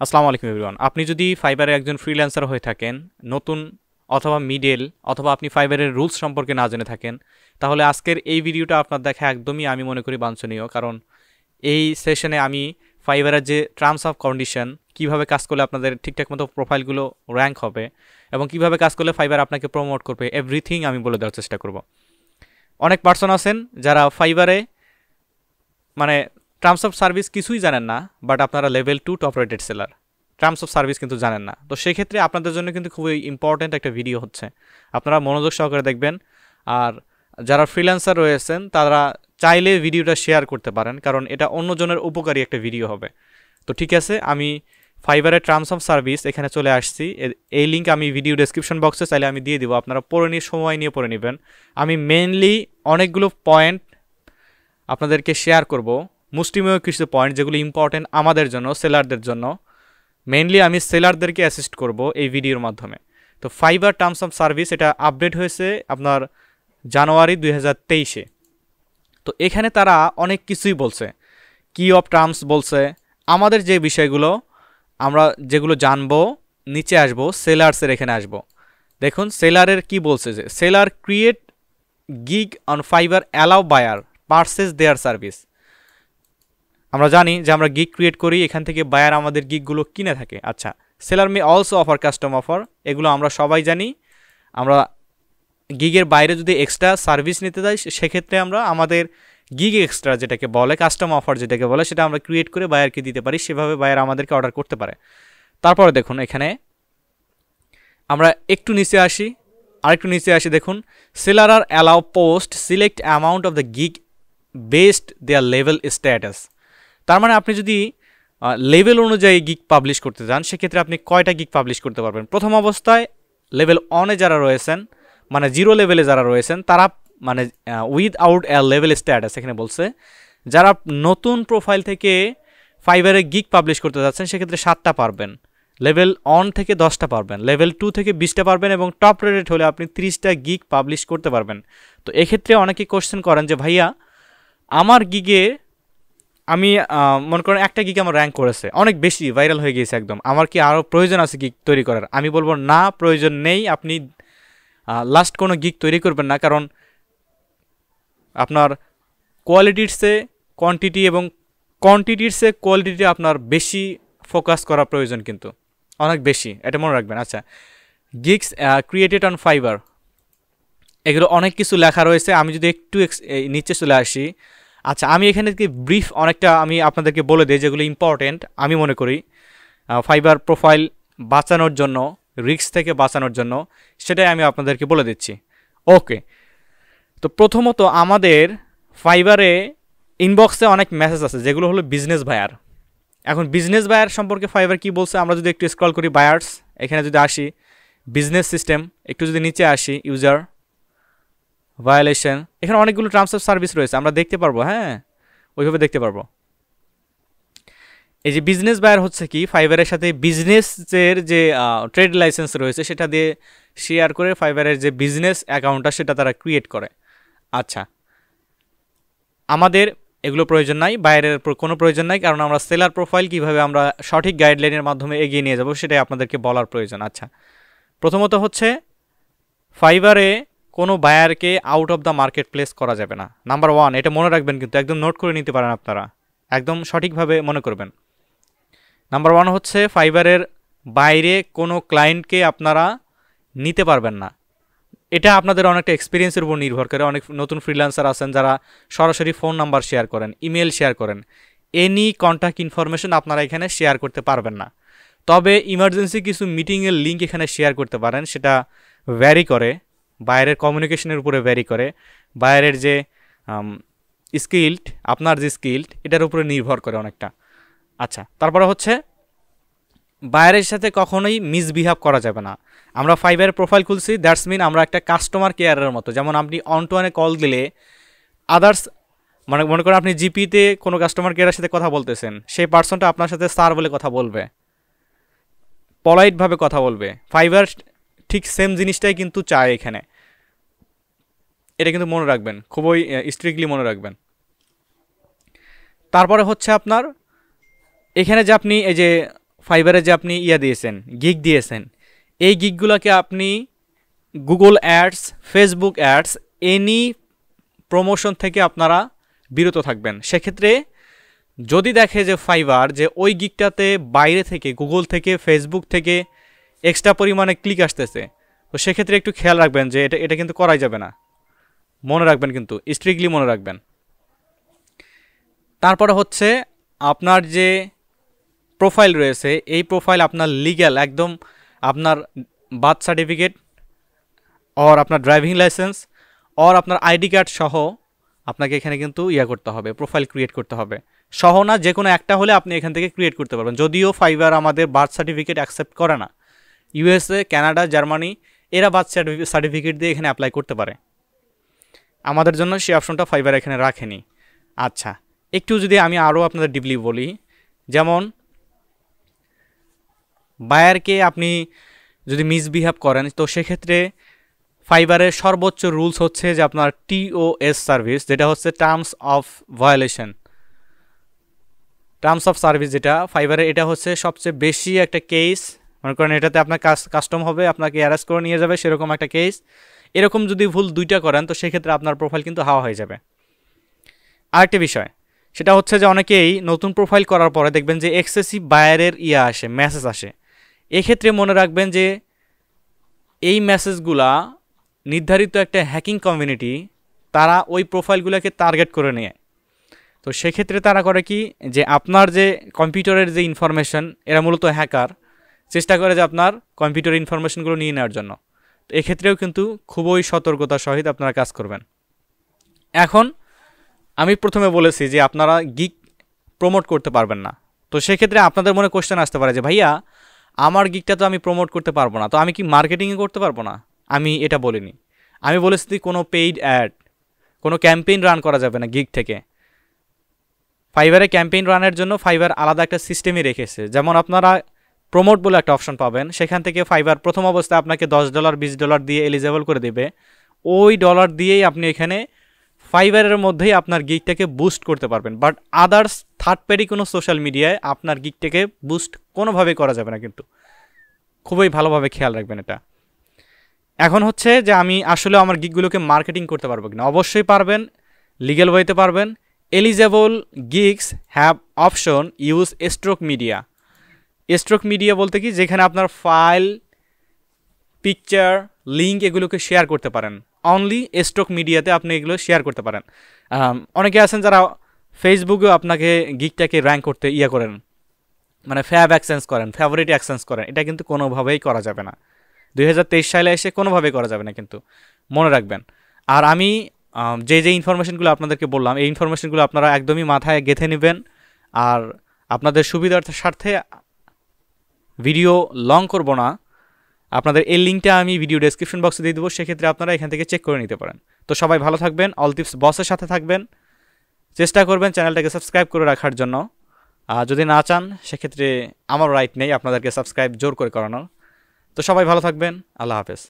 আসসালামু আলাইকুম এভরিওয়ান। আপনি যদি ফাইবারে একজন ফ্রিল্যান্সার হয়ে থাকেন, নতুন অথবা মিডল অথবা আপনি ফাইবারের রুলস সম্পর্কে না জেনে থাকেন, তাহলে আজকের এই ভিডিওটা আপনার দেখা একদমই আমি মনে করি বাঞ্ছনীয়। কারণ এই সেশনে আমি ফাইবারের যে টার্মস অফ কন্ডিশন, কিভাবে কাজ করলে আপনাদের ঠিকঠাক মতো প্রোফাইলগুলো র্যাঙ্ক হবে এবং কিভাবে কাজ করলে ফাইবার আপনাকে প্রমোট করবে, এভরিথিং আমি বলে দেওয়ার চেষ্টা করব। অনেক পার্সন আছেন যারা ফাইবারে মানে টার্মস অফ সার্ভিস কিছুই জানেন না, বাট আপনারা level 2 top rated seller, terms of service কিন্তু জানেন না। তো সেক্ষেত্রে আপনাদের জন্য কিন্তু খুবই ইম্পর্ট্যান্ট একটা ভিডিও হচ্ছে, আপনারা মনোযোগ সহকারে দেখবেন। আর যারা ফ্রিল্যান্সার রয়েছেন তারা চাইলে ভিডিওটা শেয়ার করতে পারেন, কারণ এটা অন্যজনের উপকারী একটা ভিডিও হবে। তো ঠিক আছে, আমি ফাইবারের টার্মস অফ সার্ভিস এখানে চলে আসছি। এই লিঙ্ক আমি ভিডিও ডেসক্রিপশন বক্সে চাইলে আমি দিয়ে দিব, আপনারা পড়ে নিয়ে সময় নিয়ে পড়ে নেবেন। আমি মেনলি অনেকগুলো পয়েন্ট আপনাদেরকে শেয়ার করব, মুষ্টিমেয় কিছু পয়েন্ট যেগুলো ইম্পর্টেন্ট আমাদের জন্য, সেলারদের জন্য। মেইনলি আমি সেলারদেরকে অ্যাসিস্ট করব এই ভিডিওর মাধ্যমে। তো ফাইবার টার্মস অফ সার্ভিস এটা আপডেট হয়েছে আপনার জানুয়ারি 2023-এ। তো এখানে তারা অনেক কিছুই বলছে, কি অফ টার্মস বলছে, আমাদের যে বিষয়গুলো আমরা যেগুলো জানবো, নিচে আসবো সেলার্সের এখানে আসবো। দেখুন সেলারের কি বলছে, যে seller create gig on Fiverr allow buyer purchase their service. আমরা জানি যে আমরা গিগ ক্রিয়েট করি, এখান থেকে বায়ার আমাদের গিগগুলো কিনে থাকে। আচ্ছা, seller may also offer custom offer, এগুলো আমরা সবাই জানি। আমরা গিগের বাইরে যদি এক্সট্রা সার্ভিস নিতে যাই, সেক্ষেত্রে আমরা আমাদের গিগ এক্সট্রা যেটাকে বলে, কাস্টম অফার যেটাকে বলে, সেটা আমরা ক্রিয়েট করে বায়ারকে দিতে পারি, সেভাবে বায়ার আমাদেরকে অর্ডার করতে পারে। তারপরে দেখুন এখানে আমরা একটু নিচে আসি, আরেকটু নিচে আসি, দেখুন সেলার আর allow post select amount of the gig based their level status. তার মানে আপনি যদি লেভেল অনুযায়ী গিগ পাবলিশ করতে চান, সেক্ষেত্রে আপনি কয়টা গিগ পাবলিশ করতে পারবেন। প্রথম অবস্থায় লেভেল 1-এ যারা রয়েছেন, মানে 0 লেভেলে যারা রয়েছেন, তারা মানে উইথআউট এ লেভেল স্ট্যাটাস এখানে বলছে, যারা নতুন প্রোফাইল থেকে ফাইবারে গিগ পাবলিশ করতে যাচ্ছেন, সেক্ষেত্রে 7টা পারবেন। লেভেল 1 থেকে 10টা পারবেন, লেভেল 2 থেকে 20টা পারবেন, এবং টপ রেটেড হলে আপনি 30টা গিগ পাবলিশ করতে পারবেন। তো এক্ষেত্রে অনেকে কোশ্চেন করেন যে ভাইয়া আমার গিগে আমি মনে করেন একটা গিগ আমার র্যাঙ্ক করেছে, অনেক বেশি ভাইরাল হয়ে গিয়েছে একদম, আমার কি আরও প্রয়োজন আছে গিগ তৈরি করার? আমি বলবো না, প্রয়োজন নেই। আপনি লাস্ট কোনো গিগ তৈরি করবেন না, কারণ আপনার কোয়ালিটির চেয়ে কোয়ান্টিটি এবং কোয়ান্টিটির চেয়ে কোয়ালিটিতে আপনার বেশি ফোকাস করা প্রয়োজন, কিন্তু অনেক বেশি, এটা মনে রাখবেন। আচ্ছা, গিগস ক্রিয়েটেড অন ফাইবার, এগুলো অনেক কিছু লেখা রয়েছে। আমি যদি একটু নিচে চলে আসি, আচ্ছা আমি এখানে ব্রিফ অনেকটা আমি আপনাদেরকে বলে দিই যেগুলো ইম্পর্টেন্ট আমি মনে করি ফাইবার প্রোফাইল বাঁচানোর জন্য, রিস্ক থেকে বাঁচানোর জন্য, সেটাই আমি আপনাদেরকে বলে দিচ্ছি। ওকে, তো প্রথমত আমাদের ফাইবারে ইনবক্সে অনেক মেসেজ আছে যেগুলো হলো বিজনেস বায়ার। এখন বিজনেস বায়ার সম্পর্কে ফাইবার কি বলছে, আমরা যদি একটু স্ক্রল করি বায়ার্স, এখানে যদি আসি বিজনেস সিস্টেম, একটু যদি নিচে আসি ইউজার ভায়োলেশন, এখানে অনেকগুলো টার্মস অফ সার্ভিস রয়েছে, আমরা দেখতে পারবো। হ্যাঁ, ওইভাবে দেখতে পারবো। এই যে বিজনেস বায়ার হচ্ছে কি, ফাইবারের সাথে বিজনেসের যে ট্রেড লাইসেন্স রয়েছে সেটা দিয়ে শেয়ার করে ফাইবারের যে বিজনেস অ্যাকাউন্টটা সেটা তারা ক্রিয়েট করে। আচ্ছা, আমাদের এগুলো প্রয়োজন নাই, বাইরের কোনো প্রয়োজন নাই, কারণ আমরা সেলার প্রোফাইল কীভাবে আমরা সঠিক গাইডলাইনের মাধ্যমে এগিয়ে নিয়ে যাব সেটাই আপনাদেরকে বলার প্রয়োজন। আচ্ছা, প্রথমত হচ্ছে ফাইবারে কোনো বায়ারকে out of the market place করা যাবে না। নাম্বার 1, এটা মনে রাখবেন, কিন্তু একদম নোট করে নিতে পারেন আপনারা, একদম সঠিকভাবে মনে করবেন। নাম্বার 1 হচ্ছে ফাইবারের বাইরে কোনো ক্লায়েন্টকে আপনারা নিতে পারবেন না। এটা আপনাদের অনেকটা এক্সপিরিয়েন্সের উপর নির্ভর করে। অনেক নতুন ফ্রিল্যান্সার আছেন যারা সরাসরি ফোন নাম্বার শেয়ার করেন, ইমেল শেয়ার করেন, এনি কন্ট্যাক্ট ইনফরমেশন আপনারা এখানে শেয়ার করতে পারবেন না। তবে ইমার্জেন্সি কিছু মিটিংয়ের লিঙ্ক এখানে শেয়ার করতে পারেন, সেটা ভ্যারি করে, বাইরের কমিউনিকেশনের উপরে ভ্যারি করে, বাইরের যে স্কিল্ড, আপনার যে স্কিল্ড এটার উপরে নির্ভর করে অনেকটা। আচ্ছা, তারপরে হচ্ছে বাইরের সাথে কখনোই মিসবিহেভ করা যাবে না। আমরা ফাইবারের প্রোফাইল খুলছি, দ্যাটস মিন আমরা একটা কাস্টমার কেয়ারের মতো। যেমন আপনি অন টু ওয়ানে কল দিলে আদার্স, মানে মনে করেন আপনি জিপিতে কোনো কাস্টমার কেয়ারের সাথে কথা বলতেছেন, সেই পার্সনটা আপনার সাথে স্যার বলে কথা বলবে, পলাইটভাবে কথা বলবে। ফাইবার ঠিক সেম জিনিসটাই কিন্তু চায় এখানে, এটা কিন্তু মনে রাখবেন, খুবই স্ট্রিক্টলি মনে রাখবেন। তারপরে হচ্ছে আপনার এখানে যে আপনি এই যে ফাইবারে যে আপনি দিয়েছেন, গিগ দিয়েছেন, এই গিগগুলোকে আপনি Google ads, Facebook ads, any promotion থেকে আপনারা বিরত থাকবেন। সেক্ষেত্রে যদি দেখে যে ফাইবার যে ওই গিগটাতে বাইরে থেকে, গুগল থেকে, ফেসবুক থেকে এক্সট্রা পরিমাণে ক্লিক আসতেছে, তো সেক্ষেত্রে একটু খেয়াল রাখবেন যে এটা কিন্তু করাই যাবে না। মনে রাখবেন, কিন্তু স্ট্রিক্টলি মনে রাখবেন। তারপরে হচ্ছে আপনার যে প্রোফাইল রয়েছে, এই প্রোফাইল আপনার লিগ্যাল, একদম আপনার বার্থ সার্টিফিকেট অর আপনার ড্রাইভিং লাইসেন্স অর আপনার আইডি কার্ড সহ আপনাকে এখানে কিন্তু করতে হবে, প্রোফাইল ক্রিয়েট করতে হবে। সহ না, যে কোনো একটা হলে আপনি এখান থেকে ক্রিয়েট করতে পারবেন। যদিও ফাইবার আমাদের বার্থ সার্টিফিকেট অ্যাকসেপ্ট করে না, ইউএসএ, কানাডা, জার্মানি এরা বার্থ সার্টিফিকেট দিয়ে এখানে অ্যাপ্লাই করতে পারে। আমাদের জন্য সেই অপশনটা ফাইবার এখানে রাখেনি। আচ্ছা, একটু যদি আমি আরও আপনাদের ডিপলি বলি, যেমন বায়ারকে আপনি যদি মিসবিহেভ করেন, তো সেক্ষেত্রে ফাইবারের সর্বোচ্চ রুলস হচ্ছে যে আপনার TOS সার্ভিস, যেটা হচ্ছে terms of violation, terms of service যেটা ফাইবারে, এটা হচ্ছে সবচেয়ে বেশি একটা কেস। মনে করেন এটাতে আপনার কাস্টম হবে, আপনাকে অ্যারেস্ট করে নিয়ে যাবে, সেরকম একটা কেস। এরকম যদি ভুল 2টা করেন, তো সেক্ষেত্রে আপনার প্রোফাইল কিন্তু হাওয়া হয়ে যাবে। আরেকটা বিষয়, সেটা হচ্ছে যে অনেকেই নতুন প্রোফাইল করার পরে দেখবেন যে এক্সেসিভ বায়ারের আসে, মেসেজ আসে। এক্ষেত্রে মনে রাখবেন যে এই মেসেজগুলা নির্ধারিত একটা হ্যাকিং কমিউনিটি, তারা ওই প্রোফাইলগুলোকে টার্গেট করে নেয়। তো সেক্ষেত্রে তারা করে কি, যে আপনার যে কম্পিউটারের যে ইনফরমেশন, এরা মূলত হ্যাকার, চেষ্টা করে যে আপনার কম্পিউটারের ইনফরমেশনগুলো নিয়ে নেওয়ার জন্য। তো এক্ষেত্রেও কিন্তু খুবই সতর্কতার সহিত আপনারা কাজ করবেন। এখন আমি প্রথমে বলেছি যে আপনারা গিগ প্রমোট করতে পারবেন না। তো সেক্ষেত্রে আপনাদের মনে কোশ্চেন আসতে পারে যে ভাইয়া, আমার গিগটা তো আমি প্রমোট করতে পারবো না, তো আমি কি মার্কেটিংয়ে করতে পারবো না? আমি এটা বলিনি। আমি বলেছি কোনো পেইড অ্যাড, কোনো ক্যাম্পেইন রান করা যাবে না গিগ থেকে। ফাইবারে ক্যাম্পেইন রানের জন্য ফাইবার আলাদা একটা সিস্টেমই রেখেছে। যেমন আপনারা প্রমোট বলে একটা অপশন পাবেন, সেখান থেকে ফাইবার প্রথম অবস্থায় আপনাকে $10, $20 দিয়ে এলিজেবল করে দেবে। ওই ডলার দিয়েই আপনি এখানে ফাইবারের মধ্যেই আপনার গিগটাকে বুস্ট করতে পারবেন। বাট আদার্স থার্ড পার্টি কোনো সোশ্যাল মিডিয়ায় আপনার গিগটাকে বুস্ট কোনোভাবেই করা যাবে না, কিন্তু খুবই ভালোভাবে খেয়াল রাখবেন এটা। এখন হচ্ছে যে আমি আসলে আমার গিগগুলোকে মার্কেটিং করতে পারবো কিনা? অবশ্যই পারবেন, লিগ্যাল ওয়েতে পারবেন। Eligible gigs have option use stroke media. Stroke media বলতে কি, যেখানে আপনার ফাইল, পিকচার, লিঙ্ক এগুলোকে শেয়ার করতে পারেন। অনলি স্ট্রোক মিডিয়াতে আপনি এগুলো শেয়ার করতে পারেন। অনেকে আছেন যারা ফেসবুকেও আপনাকে গিগটাকে র্যাঙ্ক করতে করেন, মানে ফ্যাব অ্যাক্সেন্স করেন, ফেভারিট অ্যাক্সেন্স করেন। এটা কিন্তু কোনোভাবেই করা যাবে না, 2023 সালে এসে কোনোভাবেই করা যাবে না, কিন্তু মনে রাখবেন। আর আমি যে ইনফরমেশনগুলো আপনাদেরকে বললাম, এই ইনফরমেশনগুলো আপনারা একদমই মাথায় গেঁথে নেবেন। আর আপনাদের সুবিধার স্বার্থে ভিডিও লং করব না, আপনাদের এই লিঙ্কটা আমি ভিডিও ডেসক্রিপশন বক্সে দিয়ে দেবো, সেক্ষেত্রে আপনারা এখান থেকে চেক করে নিতে পারেন। তো সবাই ভালো থাকবেন, অল টিপস বসের সাথে থাকবেন, চেষ্টা করবেন চ্যানেলটাকে সাবস্ক্রাইব করে রাখার জন্য। আর যদি না চান, সেক্ষেত্রে আমার রাইট নেই আপনাদেরকে সাবস্ক্রাইব জোর করে করানোর। তো সবাই ভালো থাকবেন, আল্লাহ হাফেজ।